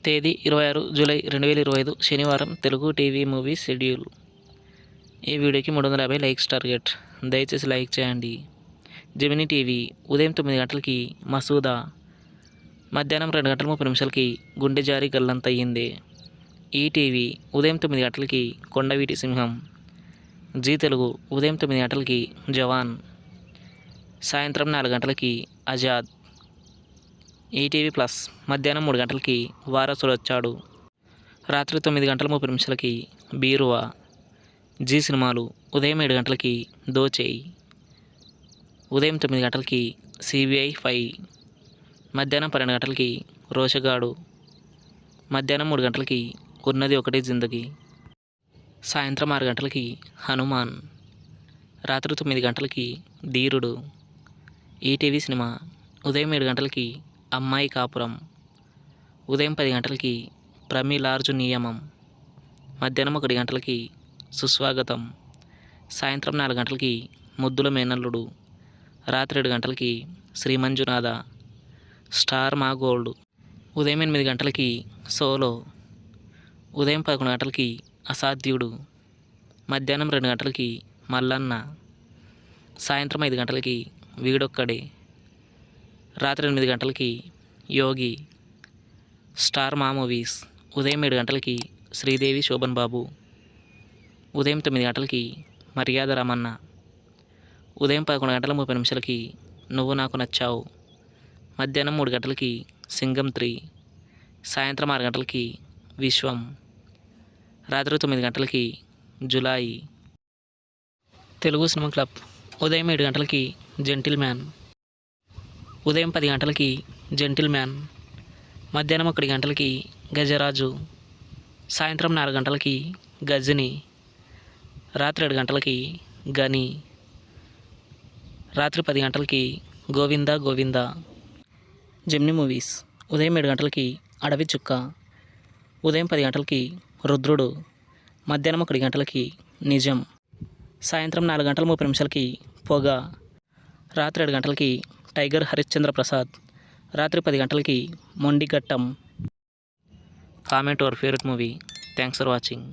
తేదీ 26 జూలై 2025 శనివారం Telugu TV movie schedule. ఈ వీడియోకి 350 లైక్స్ టార్గెట్. దయచేసి లైక్ చేయండి. జెమినీ టీవీ ఉదయం 9 గంటలకి మసూదా, మధ్యాహ్నం 2 గంటల 30 నిమిషాలకి గుండె జారి గల్లంతయ్యింది. ఈటీవీ ఉదయం 9 గంటలకి కొండవీటి సింహం. జీ తెలుగు ఉదయం 9 గంటలకి జవాన్, సాయంత్రం 4 గంటలకి ఆజాద్. ఈటీవీ ప్లస్ మధ్యాహ్నం 3 గంటలకి వారసుడొచ్చాడు. రాత్రి 9 గంటల 30 నిమిషాలకి బీరువా. జీ సినిమాలు ఉదయం 7 గంటలకి దోచేయి, ఉదయం 9 గంటలకి సిబిఐ 5, మధ్యాహ్నం 12 గంటలకి రోషగాడు, మధ్యాహ్నం 3 గంటలకి ఉన్నది ఒకటే జిందగీ, సాయంత్రం 6 గంటలకి హనుమాన్, రాత్రి 9 గంటలకి ధీరుడు. ఈటీవీ సినిమా ఉదయం 7 గంటలకి అమ్మాయి కాపురం, ఉదయం 10 గంటలకి ప్రమిలార్జు నియమం, మధ్యాహ్నం 1 గంటలకి సుస్వాగతం, సాయంత్రం 4 గంటలకి ముద్దుల మేనల్లుడు, రాత్రి 7 గంటలకి శ్రీమంజునాథ. స్టార్ మా గోల్డ్ ఉదయం 8 గంటలకి సోలో, ఉదయం 11 గంటలకి అసాధ్యుడు, మధ్యాహ్నం 2 గంటలకి మల్లన్న, సాయంత్రం 5 గంటలకి వీడొక్కడే, రాత్రి 8 గంటలకి యోగి. స్టార్ మా మూవీస్ ఉదయం 7 గంటలకి శ్రీదేవి శోభన్ బాబు, ఉదయం 9 గంటలకి మర్యాద రమన్న, ఉదయం 11 గంటల 30 నిమిషాలకి నువ్వు నాకు నచ్చావు, మధ్యాహ్నం 3 గంటలకి సింగం 3, సాయంత్రం 6 గంటలకి విశ్వం, రాత్రి 9 గంటలకి జులాయి. తెలుగు సినిమా క్లబ్ ఉదయం 7 గంటలకి జెంటిల్ మ్యాన్, ఉదయం 10 గంటలకి జెంటిల్ మ్యాన్, మధ్యాహ్నం 1 గంటలకి గజరాజు, సాయంత్రం 4 గంటలకి గజని, రాత్రి 7 గంటలకి గని, రాత్రి 10 గంటలకి గోవిందా గోవిందా. జెమినీ మూవీస్ ఉదయం 7 గంటలకి అడవి చుక్క, ఉదయం 10 గంటలకి రుద్రుడు, మధ్యాహ్నం 1 గంటలకి నిజం, సాయంత్రం 4 గంటల 30 నిమిషాలకి పొగ, రాత్రి 7 గంటలకి టైగర్ హరిశ్చంద్ర ప్రసాద్, రాత్రి 10 గంటలకి Mondighattam. Comment your favourite movie. Thanks for watching.